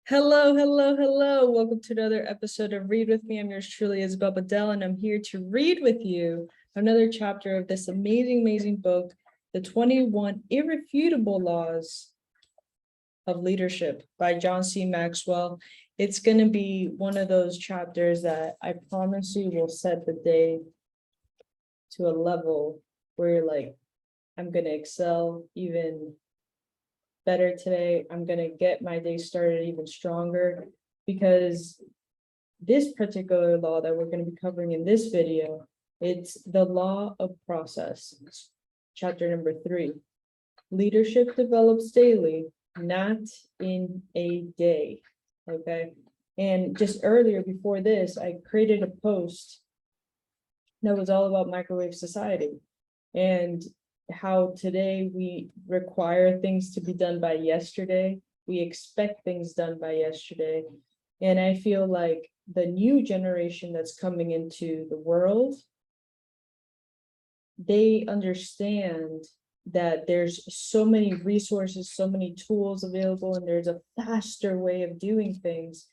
Hello, hello, hello. Welcome to another episode of Read With Me. I'm yours truly, Isabel Badell, and I'm here to read with you another chapter of this amazing, amazing book, The 21 Irrefutable Laws of Leadership by John C. Maxwell. It's going to be one of those chapters that I promise you will set the day to a level where you're like, I'm going to excel even better today. I'm going to get my day started even stronger, because this particular law that we're going to be covering in this video, it's the law of process. Chapter number 3. Leadership develops daily, not in a day. Okay. And just earlier before this, I created a post that was all about microwave society and how today we require things to be done by yesterday. We expect things done by yesterday. And I feel like the new generation that's coming into the world, they understand that there's so many resources, so many tools available, and there's a faster way of doing things.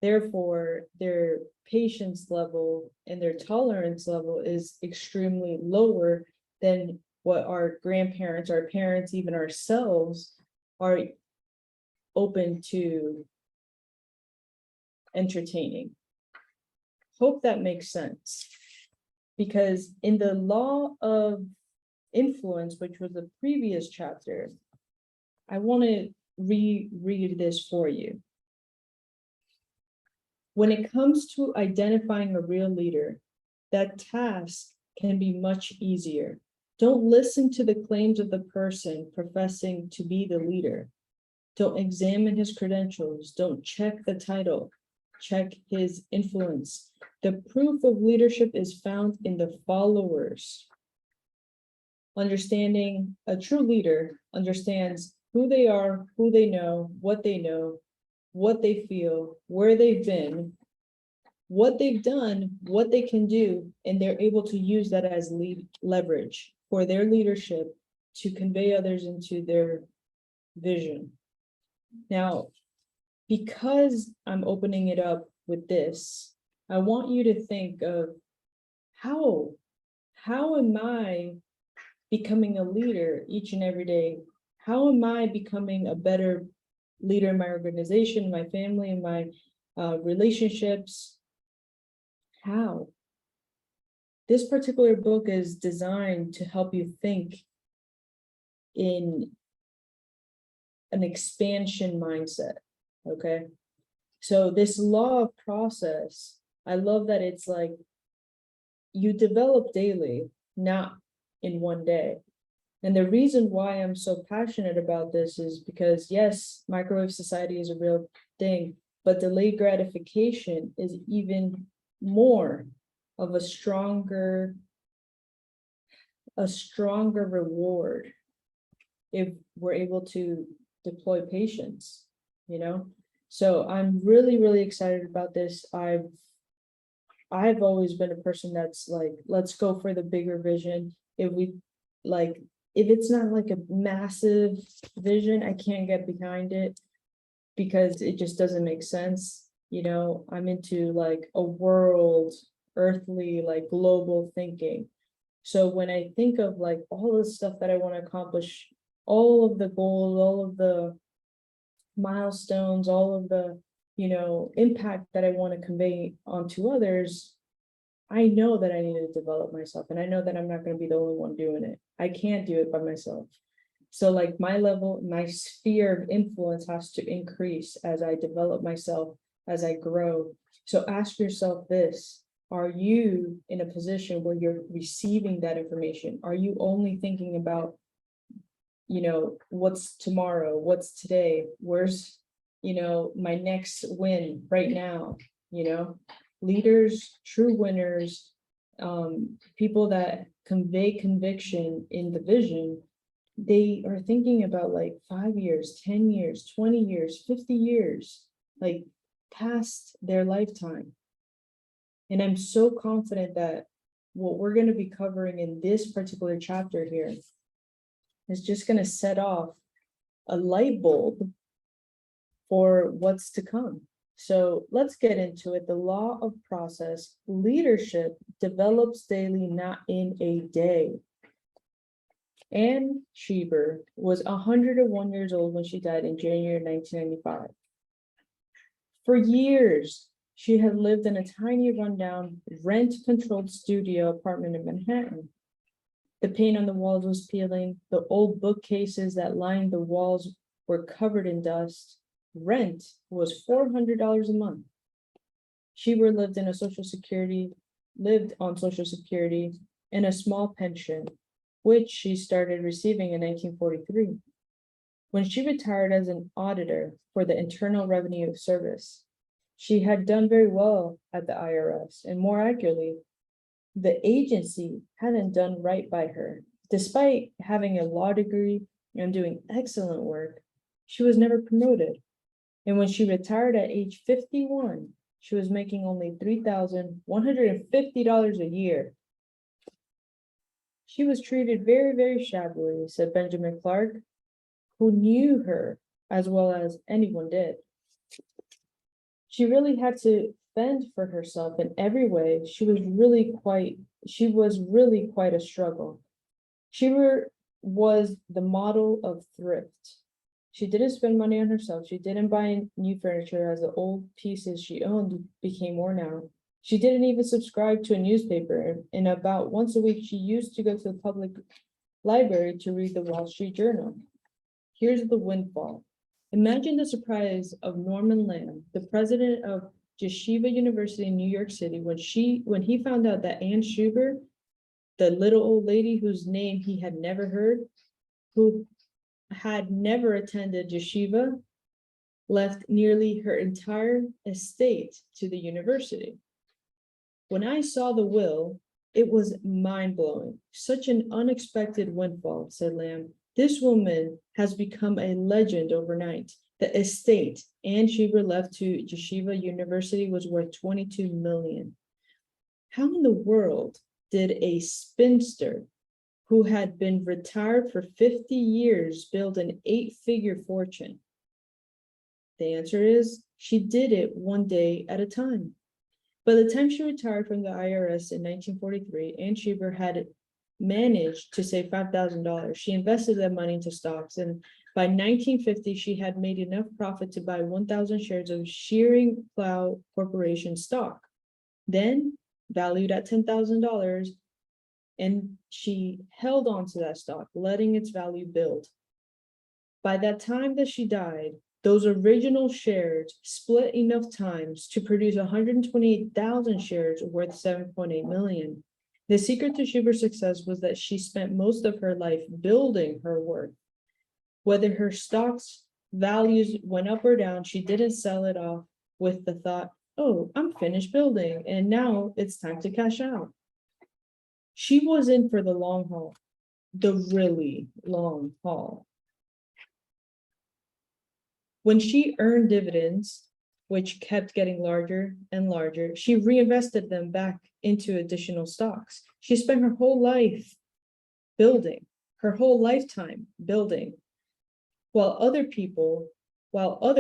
Therefore, their patience level and their tolerance level is extremely lower than what our grandparents, our parents, even ourselves are open to entertaining. Hope that makes sense. Because in the law of influence, which was the previous chapter, I want to reread this for you. When it comes to identifying a real leader, that task can be much easier. Don't listen to the claims of the person professing to be the leader. Don't examine his credentials. Don't check the title. Check his influence. The proof of leadership is found in the followers. Understanding a true leader understands who they are, who they know, what they feel, where they've been, what they've done, what they can do, and they're able to use that as leverage for their leadership to convey others into their vision. Now, because I'm opening it up with this, I want you to think of how am I becoming a leader each and every day? How am I becoming a better leader in my organization, my family, and my relationships? How? This particular book is designed to help you think in an expansion mindset, okay? So this law of process, I love that it's like you develop daily, not in one day. And the reason why I'm so passionate about this is because, yes, microwave society is a real thing, but delayed gratification is even more of a stronger reward if we're able to deploy patience, So I'm really, really excited about this. I've always been a person that's like, let's go for the bigger vision. If it's not like a massive vision, I can't get behind it because it just doesn't make sense. I'm into like a world, earthly, like global thinking. So when I think of like all the stuff that I want to accomplish, all of the goals, all of the milestones, all of the, impact that I want to convey onto others, I know that I need to develop myself, and I know that I'm not going to be the only one doing it. I can't do it by myself. So like my level, my sphere of influence has to increase as I develop myself, as I grow. So ask yourself this: are you in a position where you're receiving that information? Are you only thinking about, what's tomorrow, what's today, where's, my next win right now? Leaders, true winners, people that convey conviction in the vision, they are thinking about like 5 years, 10 years, 20 years, 50 years, like past their lifetime. And I'm so confident that what we're going to be covering in this particular chapter here is just going to set off a light bulb for what's to come. So let's get into it. The law of process. Leadership develops daily, not in a day. Anne Schieber was 101 years old when she died in January 1995. For years, she had lived in a tiny rundown, rent-controlled studio apartment in Manhattan. The paint on the walls was peeling, the old bookcases that lined the walls were covered in dust. Rent was $400 a month. Schieber lived on Social Security and a small pension, which she started receiving in 1943. When she retired as an auditor for the Internal Revenue Service, she had done very well at the IRS, and more accurately, the agency hadn't done right by her. Despite having a law degree and doing excellent work, she was never promoted. And when she retired at age 51, she was making only $3,150 a year. She was treated very, very shabbily, said Benjamin Clark, who knew her as well as anyone did. She really had to fend for herself in every way. She was really quite a struggle. She was the model of thrift. She didn't spend money on herself. She didn't buy new furniture as the old pieces she owned became worn out. She didn't even subscribe to a newspaper, and about once a week, she used to go to the public library to read the Wall Street Journal. Here's the windfall. Imagine the surprise of Norman Lamb, the president of Yeshiva University in New York City, when he found out that Anne Schieber, the little old lady whose name he had never heard, who had never attended yeshiva, left nearly her entire estate to the university. When I saw the will, it was mind-blowing. Such an unexpected windfall, said Lamb. This woman has become a legend overnight. The estate Anne Schieber left to Yeshiva University was worth $22 million. How in the world did a spinster who had been retired for 50 years build an 8-figure fortune? The answer is she did it one day at a time. By the time she retired from the IRS in 1943, Anne Schieber had managed to save $5,000. She invested that money into stocks, and by 1950, she had made enough profit to buy 1,000 shares of Shearing Plow Corporation stock, then valued at $10,000, and she held on to that stock, letting its value build. By that time that she died, those original shares split enough times to produce 128,000 shares worth $7.8 million. The secret to Schieber's success was that she spent most of her life building her worth. Whether her stock's values went up or down, she didn't sell it off with the thought, oh, I'm finished building, and now it's time to cash out. She was in for the long haul, the really long haul. When she earned dividends, which kept getting larger and larger, she reinvested them back into additional stocks. She spent her whole life building, her whole lifetime building, while other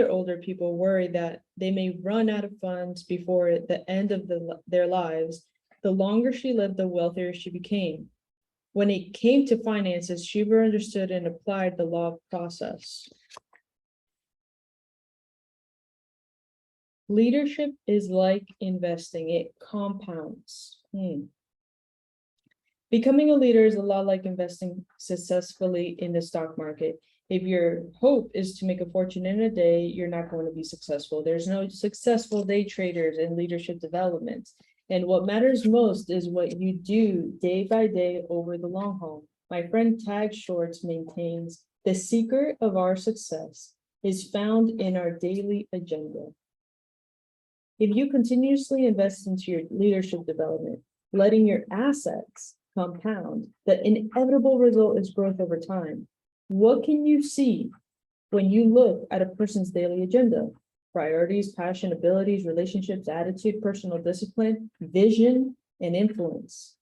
older people worry that they may run out of funds before the end of their lives. The longer she lived, the wealthier she became. When it came to finances, Schieber understood and applied the law of process. Leadership is like investing, it compounds. Becoming a leader is a lot like investing successfully in the stock market. If your hope is to make a fortune in a day, you're not going to be successful. There's no successful day traders in leadership development. And what matters most is what you do day by day over the long haul. My friend Tag Shorts maintains the secret of our success is found in our daily agenda. If you continuously invest into your leadership development, letting your assets compound, the inevitable result is growth over time. What can you see when you look at a person's daily agenda? Priorities, passion, abilities, relationships, attitude, personal discipline, vision, and influence.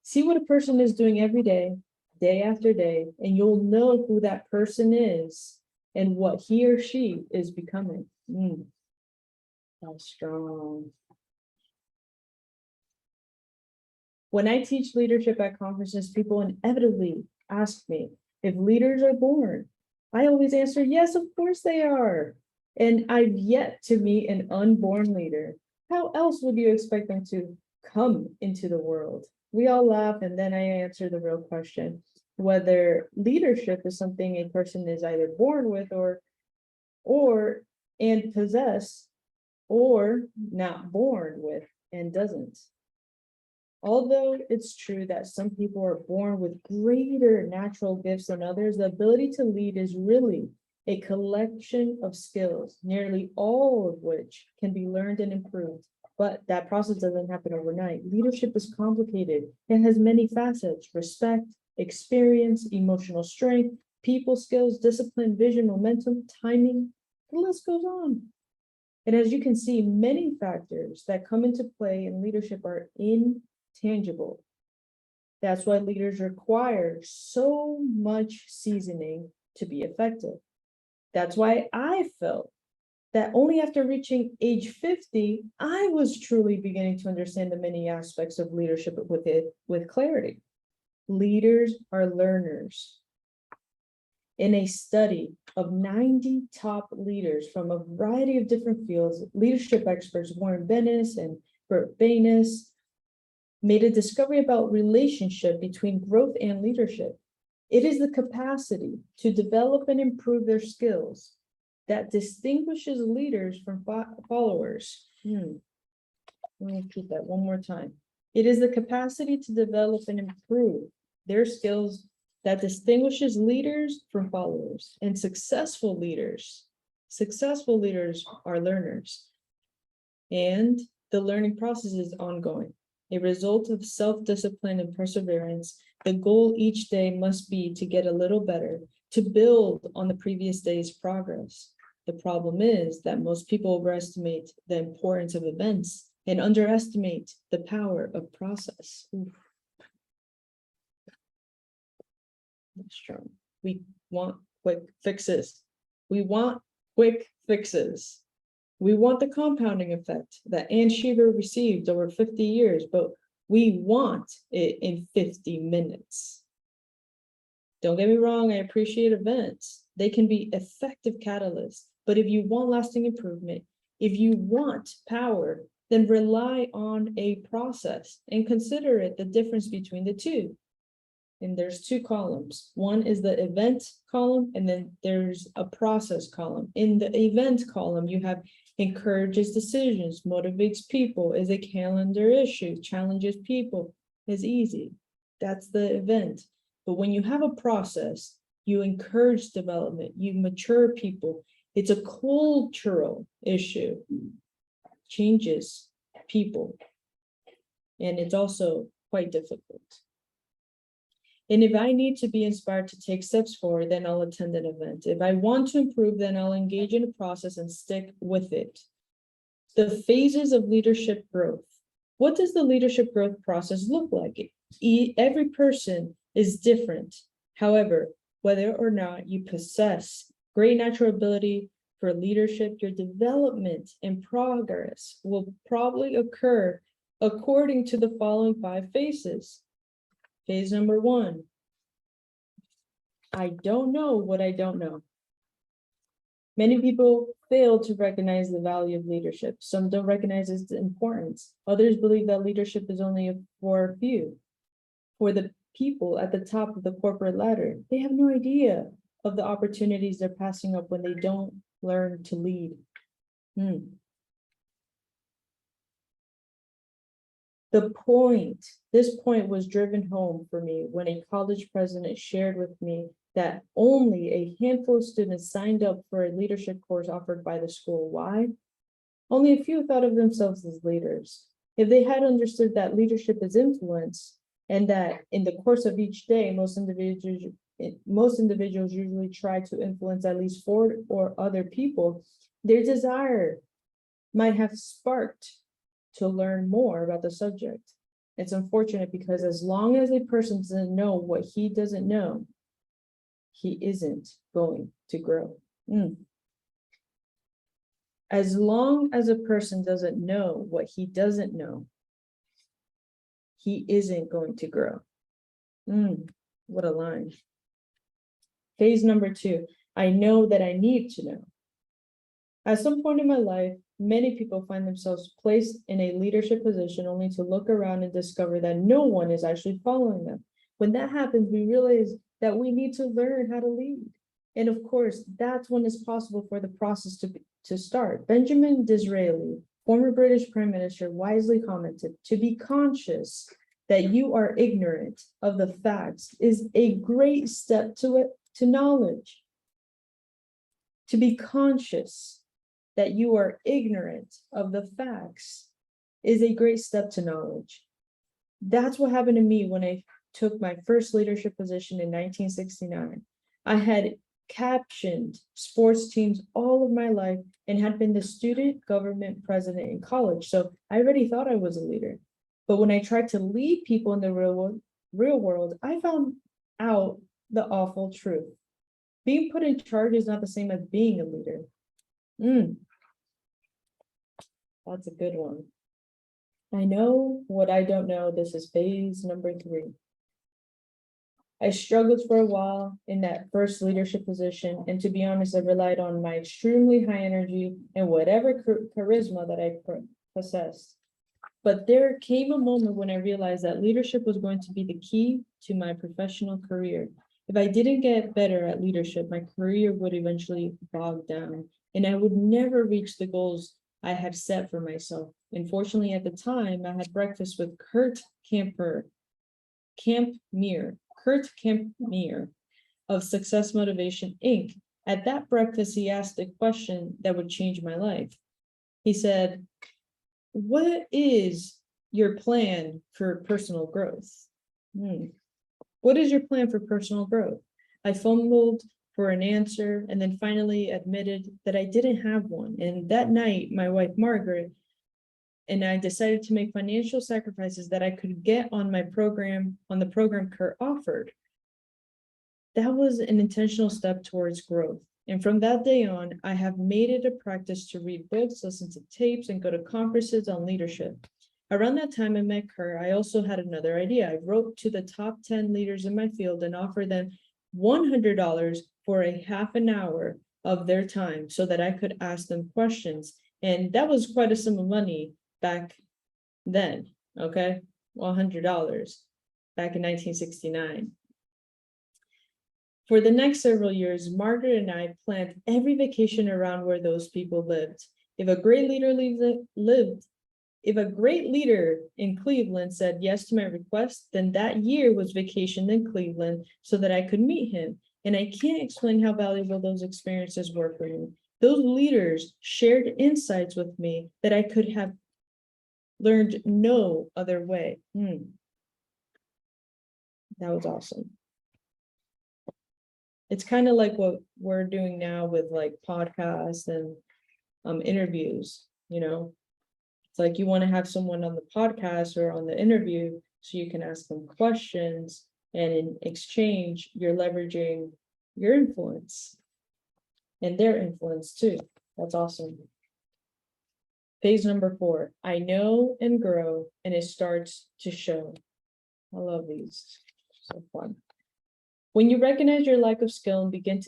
See what a person is doing every day, day after day, and you'll know who that person is and what he or she is becoming. That's strong. When I teach leadership at conferences, people inevitably ask me if leaders are born. I always answer, yes, of course they are. And I've yet to meet an unborn leader. How else would you expect them to come into the world? We all laugh, and then I answer the real question, whether leadership is something a person is either born with or and possess, or not born with and doesn't. Although it's true that some people are born with greater natural gifts than others, the ability to lead is really a collection of skills, nearly all of which can be learned and improved. But that process doesn't happen overnight. Leadership is complicated and has many facets: respect, experience, emotional strength, people skills, discipline, vision, momentum, timing. The list goes on. And as you can see, many factors that come into play in leadership are intangible. That's why leaders require so much seasoning to be effective. That's why I felt that only after reaching age 50, I was truly beginning to understand the many aspects of leadership with clarity. Leaders are learners. In a study of 90 top leaders from a variety of different fields, leadership experts Warren Bennis and Bert Baines made a discovery about relationship between growth and leadership. It is the capacity to develop and improve their skills that distinguishes leaders from followers. Let me repeat that one more time. It is the capacity to develop and improve their skills that distinguishes leaders from followers. And successful leaders are learners. And the learning process is ongoing. A result of self-discipline and perseverance, the goal each day must be to get a little better, to build on the previous day's progress. The problem is that most people overestimate the importance of events and underestimate the power of process. That's strong. We want quick fixes. We want quick fixes. We want the compounding effect that Ann Cheever received over 50 years, but we want it in 50 minutes. Don't get me wrong, I appreciate events. They can be effective catalysts, but if you want lasting improvement, if you want power, then rely on a process and consider it the difference between the two. And there's two columns. One is the event column, and then there's a process column. In the event column, you have encourages decisions, motivates people, is a calendar issue, challenges people, is easy. That's the event. But when you have a process, you encourage development, you mature people. It's a cultural issue, changes people. And it's also quite difficult. And if I need to be inspired to take steps forward, then I'll attend an event. If I want to improve, then I'll engage in a process and stick with it. The phases of leadership growth. What does the leadership growth process look like? Every person is different. However, whether or not you possess great natural ability for leadership, your development and progress will probably occur according to the following 5 phases. Phase number 1, I don't know what I don't know. Many people fail to recognize the value of leadership. Some don't recognize its importance. Others believe that leadership is only for a few. For the people at the top of the corporate ladder, they have no idea of the opportunities they're passing up when they don't learn to lead. This point was driven home for me when a college president shared with me that only a handful of students signed up for a leadership course offered by the school. Why? Only a few thought of themselves as leaders. If they had understood that leadership is influence, and that in the course of each day, most individuals usually try to influence at least 4 or other people, their desire might have sparked to learn more about the subject. It's unfortunate because as long as a person doesn't know what he doesn't know, he isn't going to grow. Mm. As long as a person doesn't know what he doesn't know, he isn't going to grow. What a line. Phase number 2, I know that I need to know. At some point in my life, many people find themselves placed in a leadership position only to look around and discover that no one is actually following them. When that happens, we realize that we need to learn how to lead. And of course, that's when it's possible for the process to start. Benjamin Disraeli, former British Prime Minister, wisely commented, to be conscious that you are ignorant of the facts is a great step to knowledge. To be conscious that you are ignorant of the facts is a great step to knowledge. That's what happened to me when I took my first leadership position in 1969. I had captioned sports teams all of my life and had been the student government president in college. So I already thought I was a leader. But when I tried to lead people in the real world, I found out the awful truth. Being put in charge is not the same as being a leader. That's a good one. I know what I don't know. This is phase number 3. I struggled for a while in that first leadership position, and to be honest, I relied on my extremely high energy and whatever charisma that I possessed. But there came a moment when I realized that leadership was going to be the key to my professional career. If I didn't get better at leadership, my career would eventually bog down, and I would never reach the goals I had set for myself. Unfortunately, at the time, I had breakfast with Kurt Campmeer of Success Motivation, Inc. At that breakfast, he asked a question that would change my life. He said, "What is your plan for personal growth?" What is your plan for personal growth? I fumbled for an answer and then finally admitted that I didn't have one. And that night, my wife, Margaret, and I decided to make financial sacrifices that I could get on the program Kurt offered. That was an intentional step towards growth. And from that day on, I have made it a practice to read books, listen to tapes, and go to conferences on leadership. Around that time I met Kurt, I also had another idea. I wrote to the top 10 leaders in my field and offered them $100 for a half an hour of their time so that I could ask them questions. And that was quite a sum of money back then, okay? $100 back in 1969. For the next several years, Margaret and I planned every vacation around where those people lived. If a great leader in Cleveland said yes to my request, then that year was vacation in Cleveland so that I could meet him. And I can't explain how valuable those experiences were for me. Those leaders shared insights with me that I could have learned no other way. That was awesome. It's kind of like what we're doing now with like podcasts and interviews, It's like you want to have someone on the podcast or on the interview so you can ask them questions, and in exchange, you're leveraging your influence and their influence too. That's awesome. Phase number 4, I know and grow, and it starts to show. I love these, so fun. When you recognize your lack of skill and begin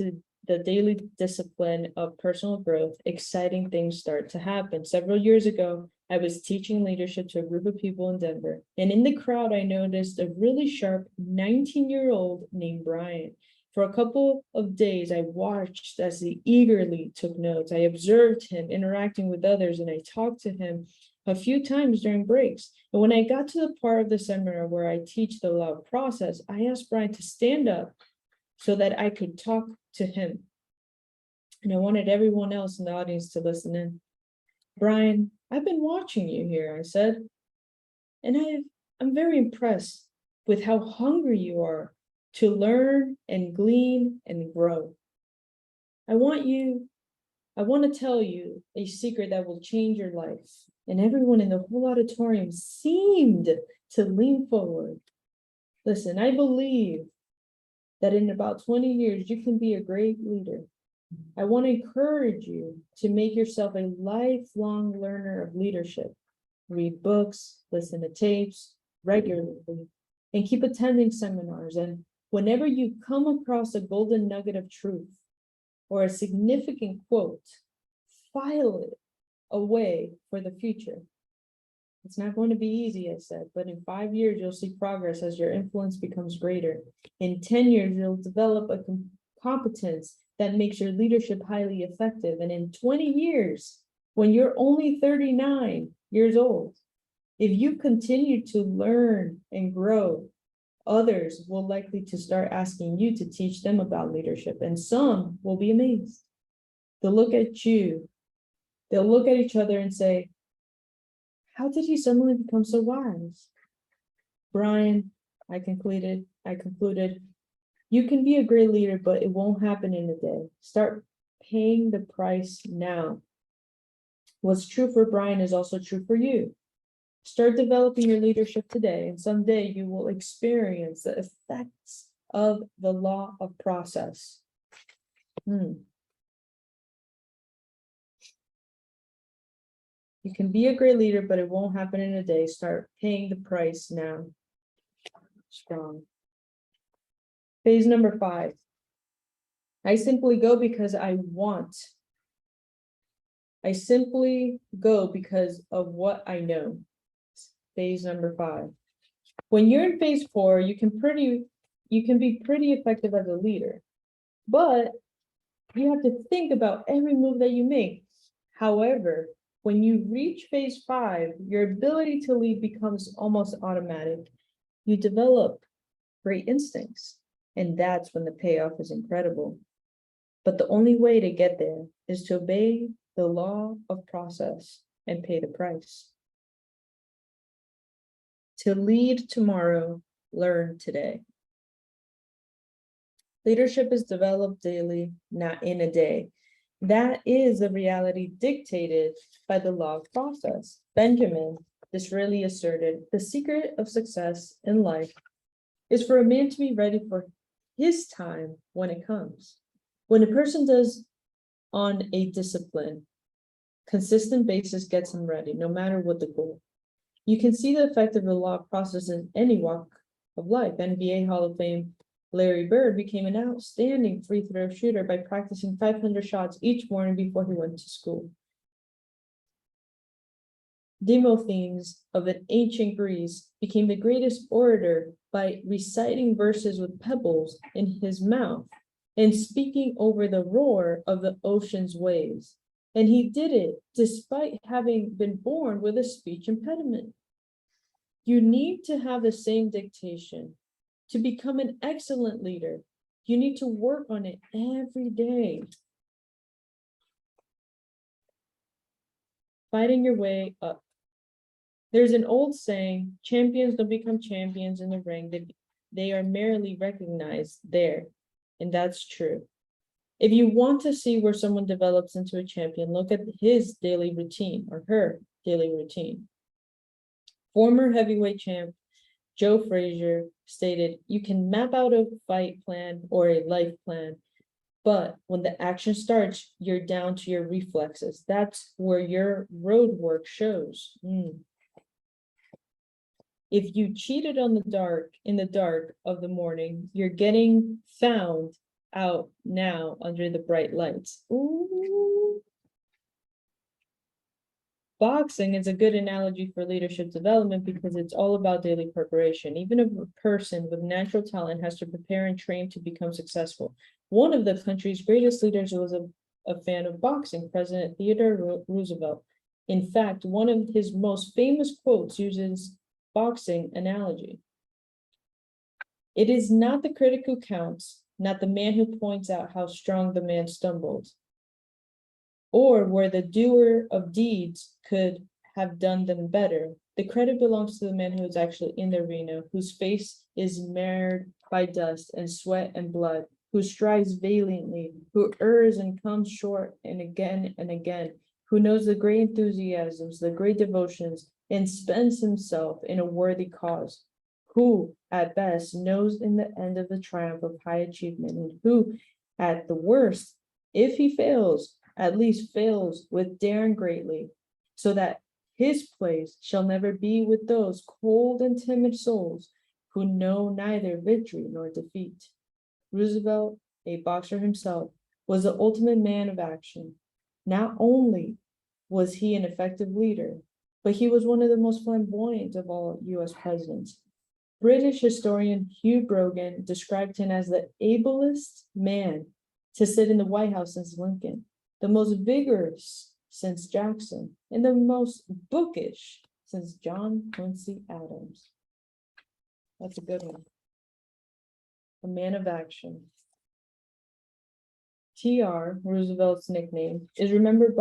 the daily discipline of personal growth, exciting things start to happen. Several years ago, I was teaching leadership to a group of people in Denver, and in the crowd, I noticed a really sharp 19-year-old named Brian. For a couple of days, I watched as he eagerly took notes. I observed him interacting with others, and I talked to him a few times during breaks. And when I got to the part of the seminar where I teach the loud process, I asked Brian to stand up so that I could talk to him. And I wanted everyone else in the audience to listen in. "Brian, I've been watching you here," I said, "and I'm very impressed with how hungry you are to learn and glean and grow. I want to tell you a secret that will change your life." And everyone in the whole auditorium seemed to lean forward. "Listen, I believe that in about 20 years, you can be a great leader. I want to encourage you to make yourself a lifelong learner of leadership. Read books, listen to tapes regularly, and keep attending seminars. And whenever you come across a golden nugget of truth or a significant quote, file it away for the future. It's not going to be easy, I said, but in 5 years, you'll see progress as your influence becomes greater. In 10 years, you'll develop a competence that makes your leadership highly effective. And in 20 years, when you're only 39 years old, if you continue to learn and grow, others will likely to start asking you to teach them about leadership, and some will be amazed. They'll look at you, they'll look at each other and say, how did he suddenly become so wise? Brian, I concluded, you can be a great leader, but it won't happen in a day. Start paying the price now. What's true for Brian is also true for you. Start developing your leadership today, and someday you will experience the effects of the law of process. You can be a great leader, but it won't happen in a day. Start paying the price now. Strong. Phase number 5. I simply go because I want. I simply go because of what I know. Phase number 5. When you're in phase 4, you can be pretty effective as a leader, but you have to think about every move that you make. However, when you reach phase 5, your ability to lead becomes almost automatic. You develop great instincts, and that's when the payoff is incredible. But the only way to get there is to obey the law of process and pay the price. To lead tomorrow, learn today. Leadership is developed daily, not in a day. That is the reality dictated by the law of process. Benjamin Disraeli asserted, the secret of success in life is for a man to be ready for his time when it comes. When a person does on a discipline, consistent basis gets him ready, no matter what the goal. You can see the effect of the law of process in any walk of life. NBA Hall of Fame Larry Bird became an outstanding free throw shooter by practicing 500 shots each morning before he went to school. Demosthenes of an ancient Greece became the greatest orator by reciting verses with pebbles in his mouth and speaking over the roar of the ocean's waves. And he did it despite having been born with a speech impediment. You need to have the same dictation. To become an excellent leader, you need to work on it every day. Fighting your way up. There's an old saying, champions don't become champions in the ring, they are merely recognized there. And that's true. If you want to see where someone develops into a champion, look at his daily routine or her daily routine. Former heavyweight champ Joe Frazier stated, you can map out a fight plan or a life plan, but when the action starts, you're down to your reflexes. That's where your road work shows. If you cheated in the dark of the morning, you're getting found out now under the bright lights. Ooh. Boxing is a good analogy for leadership development because it's all about daily preparation. Even if a person with natural talent has to prepare and train to become successful. One of the country's greatest leaders was a fan of boxing, President Theodore Roosevelt. In fact, one of his most famous quotes uses boxing analogy. It is not the critic who counts, not the man who points out how strong the man stumbled, or where the doer of deeds could have done them better. The credit belongs to the man who is actually in the arena, whose face is marred by dust and sweat and blood, who strives valiantly, who errs and comes short and again, who knows the great enthusiasms, the great devotions, and spends himself in a worthy cause, who at best knows in the end of the triumph of high achievement, and who at the worst If he fails, at least fails with daring greatly, so that his place shall never be with those cold and timid souls who know neither victory nor defeat. Roosevelt, a boxer himself, was the ultimate man of action. Not only was he an effective leader, but he was one of the most flamboyant of all US presidents. British historian Hugh Brogan described him as the ablest man to sit in the White House since Lincoln, the most vigorous since Jackson, and the most bookish since John Quincy Adams. That's a good one. A man of action. T.R. Roosevelt's nickname is remembered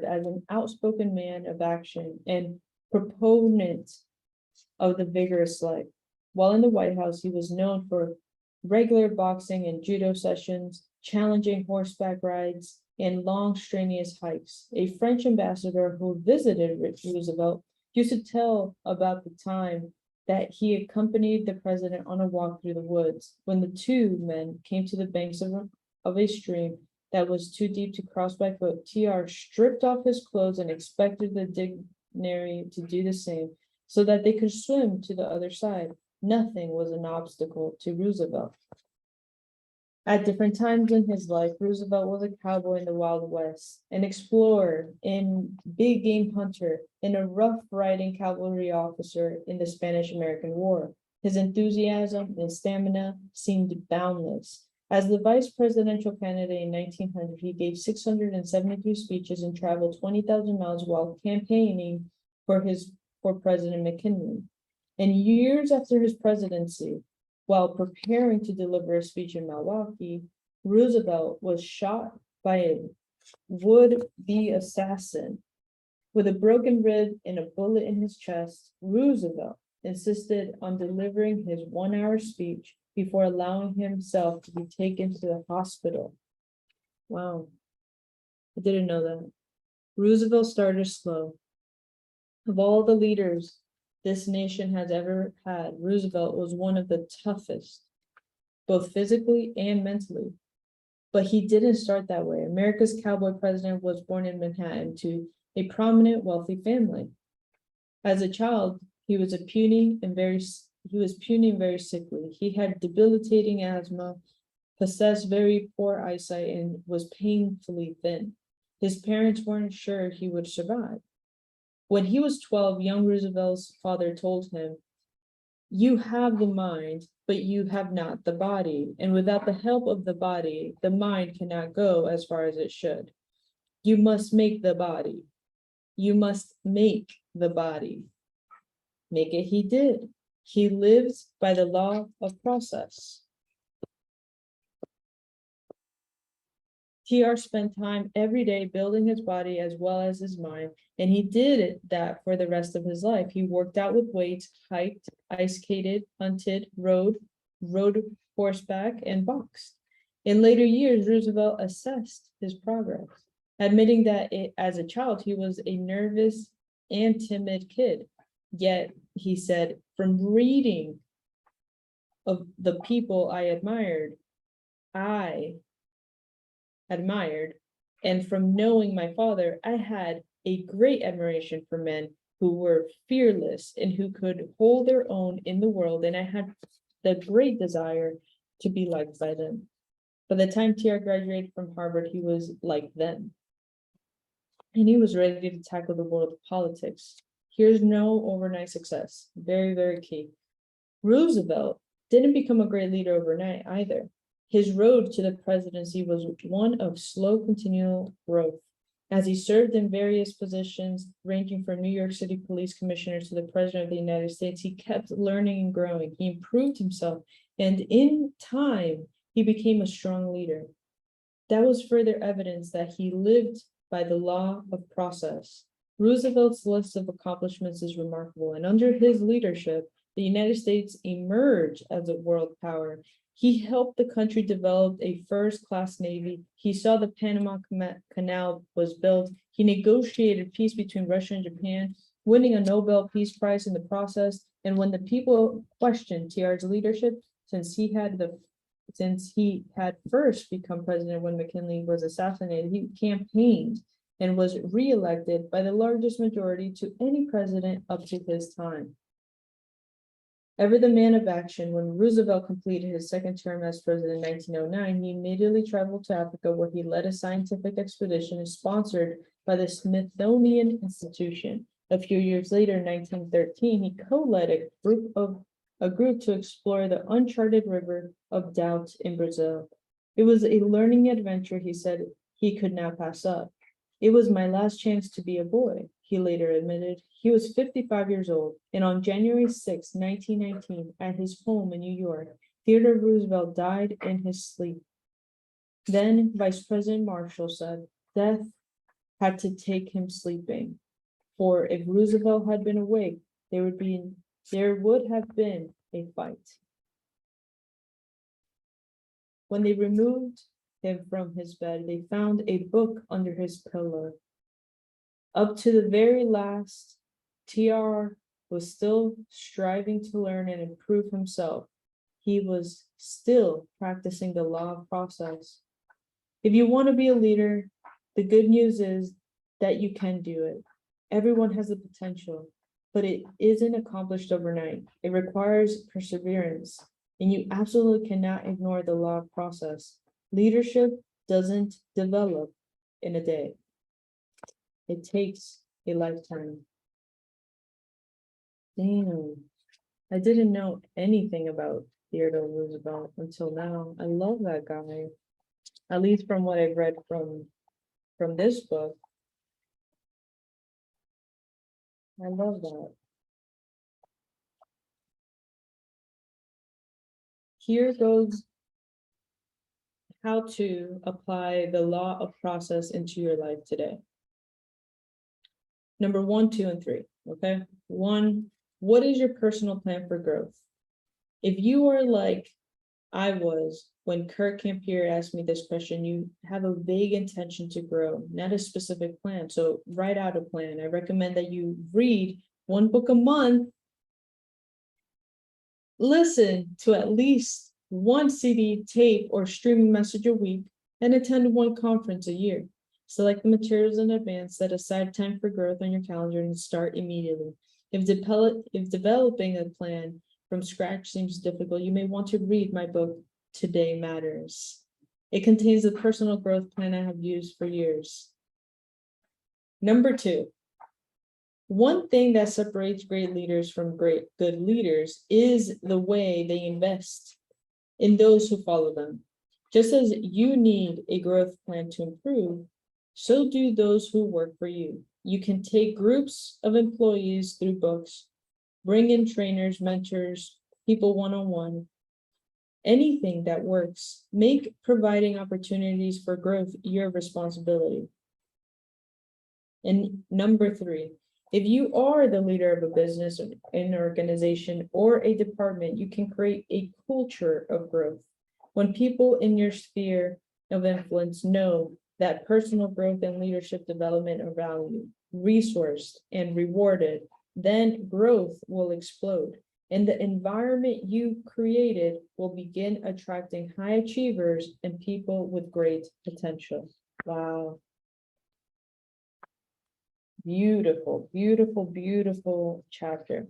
as an outspoken man of action and proponent of the vigorous life. While in the White House, he was known for regular boxing and judo sessions, challenging horseback rides, and long, strenuous hikes. A French ambassador who visited Roosevelt used to tell about the time that he accompanied the president on a walk through the woods when the two men came to the banks of a stream that was too deep to cross by foot. TR stripped off his clothes and expected the dignitary to do the same so that they could swim to the other side. Nothing was an obstacle to Roosevelt. At different times in his life, Roosevelt was a cowboy in the Wild West, an explorer and big game hunter, and a rough riding cavalry officer in the Spanish-American War. His enthusiasm and stamina seemed boundless. As the vice presidential candidate in 1900, he gave 673 speeches and traveled 20,000 miles while campaigning for President McKinley. And years after his presidency, while preparing to deliver a speech in Milwaukee, Roosevelt was shot by a would-be assassin. With a broken rib and a bullet in his chest, Roosevelt insisted on delivering his 1-hour speech before allowing himself to be taken to the hospital. Wow, I didn't know that. Roosevelt started slow. Of all the leaders this nation has ever had, Roosevelt was one of the toughest, both physically and mentally. But he didn't start that way. America's cowboy president was born in Manhattan to a prominent, wealthy family. As a child, he was puny and very sickly. He had debilitating asthma, possessed very poor eyesight, and was painfully thin. His parents weren't sure he would survive. When he was 12, young Roosevelt's father told him, "You have the mind, but you have not the body. And without the help of the body, the mind cannot go as far as it should. You must make the body. You must make the body." Make it he did. He lives by the law of process. TR spent time every day building his body as well as his mind, and he did that for the rest of his life. He worked out with weights, hiked, ice skated, hunted, rode horseback, and boxed. In later years, Roosevelt assessed his progress, admitting that as a child, he was a nervous and timid kid. Yet, he said, from reading of the people I admired, and from knowing my father, I had a great admiration for men who were fearless and who could hold their own in the world, and I had the great desire to be liked by them. By the time TR graduated from Harvard, he was like them, and he was ready to tackle the world of politics. Here's no overnight success. Very, very key. Roosevelt didn't become a great leader overnight either. His road to the presidency was one of slow, continual growth. As he served in various positions, ranging from New York City Police Commissioner to the President of the United States, he kept learning and growing. He improved himself, and in time, he became a strong leader. That was further evidence that he lived by the law of process. Roosevelt's list of accomplishments is remarkable, and under his leadership, the United States emerged as a world power. He helped the country develop a first-class navy. He saw the Panama Canal was built. He negotiated peace between Russia and Japan, winning a Nobel Peace Prize in the process. And when the people questioned TR's leadership, since he had the since he had first become president when McKinley was assassinated, he campaigned and was reelected by the largest majority to any president up to his time. Ever the man of action, when Roosevelt completed his second term as president in 1909, he immediately traveled to Africa, where he led a scientific expedition sponsored by the Smithsonian Institution. A few years later, in 1913, he co-led a group to explore the uncharted river of doubt in Brazil. It was a learning adventure, he said, he could now pass up. It was my last chance to be a boy, he later admitted. He was 55 years old, and on January 6, 1919, at his home in New York, Theodore Roosevelt died in his sleep. Then Vice President Marshall said, death had to take him sleeping, for if Roosevelt had been awake, there would have been a fight. When they removed him from his bed, they found a book under his pillow. Up to the very last, TR was still striving to learn and improve himself. He was still practicing the law of process. If you want to be a leader, the good news is that you can do it. Everyone has the potential, but it isn't accomplished overnight. It requires perseverance, and you absolutely cannot ignore the law of process. Leadership doesn't develop in a day. It takes a lifetime. Damn, I didn't know anything about Theodore Roosevelt until now. I love that guy, at least from what I've read from this book. I love that. Here goes how to apply the law of process into your life today. Number 1, 2, and 3, okay? 1, what is your personal plan for growth? If you are like I was when Kurt Campier asked me this question, you have a vague intention to grow, not a specific plan. So write out a plan. I recommend that you read 1 book a month, listen to at least 1 CD, tape, or streaming message a week, and attend 1 conference a year. Select the materials in advance, set aside time for growth on your calendar, and start immediately. If developing a plan from scratch seems difficult, you may want to read my book, Today Matters. It contains a personal growth plan I have used for years. Number 2, one thing that separates great leaders from good leaders is the way they invest in those who follow them. Just as you need a growth plan to improve, so do those who work for you. You can take groups of employees through books, bring in trainers, mentors, people one-on-one, anything that works. Make providing opportunities for growth your responsibility. And number 3, if you are the leader of a business, an organization, or a department, you can create a culture of growth. When people in your sphere of influence know that personal growth and leadership development are valued, resourced, and rewarded, then growth will explode. And the environment you created will begin attracting high achievers and people with great potential. Wow. Beautiful, beautiful, beautiful chapter.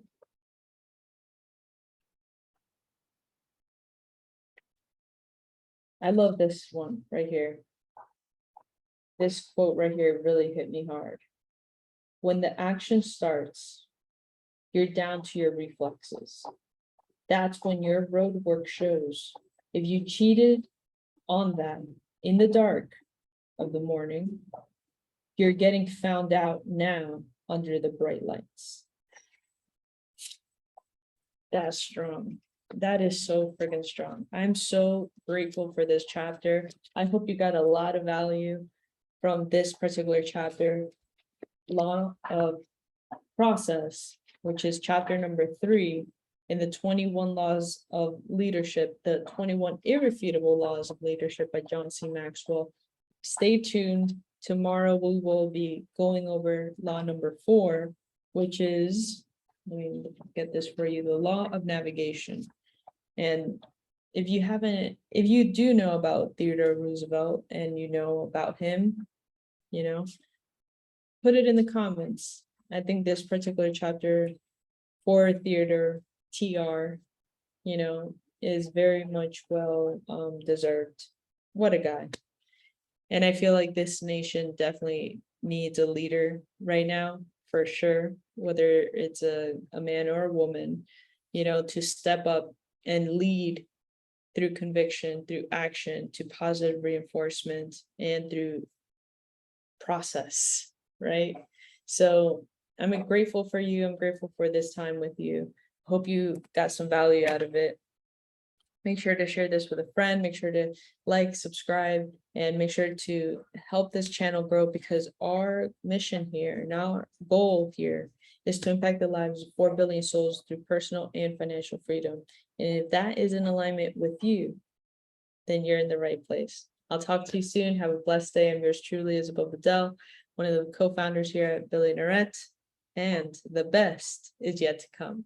I love this one right here. This quote right here really hit me hard. When the action starts, you're down to your reflexes. That's when your road work shows. If you cheated on them in the dark of the morning, you're getting found out now under the bright lights. That's strong. That is so friggin' strong. I'm so grateful for this chapter. I hope you got a lot of value from this particular chapter, Law of Process, which is chapter number 3 in the 21 Laws of Leadership, the 21 Irrefutable Laws of Leadership by John C. Maxwell. Stay tuned. Tomorrow we will be going over law number 4, which is, let me get this for you, the law of navigation. And if you do know about Theodore Roosevelt and you know about him, put it in the comments. I think this particular chapter for Theodore TR, is very much well deserved. What a guy. And I feel like this nation definitely needs a leader right now, for sure, whether it's a man or a woman, to step up and lead through conviction, through action, to positive reinforcement, and through process, right? So I'm grateful for you. I'm grateful for this time with you. Hope you got some value out of it. Make sure to share this with a friend. Make sure to like, subscribe, and make sure to help this channel grow, because our mission here, and our goal here, is to impact the lives of 4 billion souls through personal and financial freedom. And if that is in alignment with you, then you're in the right place. I'll talk to you soon. Have a blessed day. I'm yours truly, Isabel Bedell, one of the co-founders here at Billionaireette, and the best is yet to come.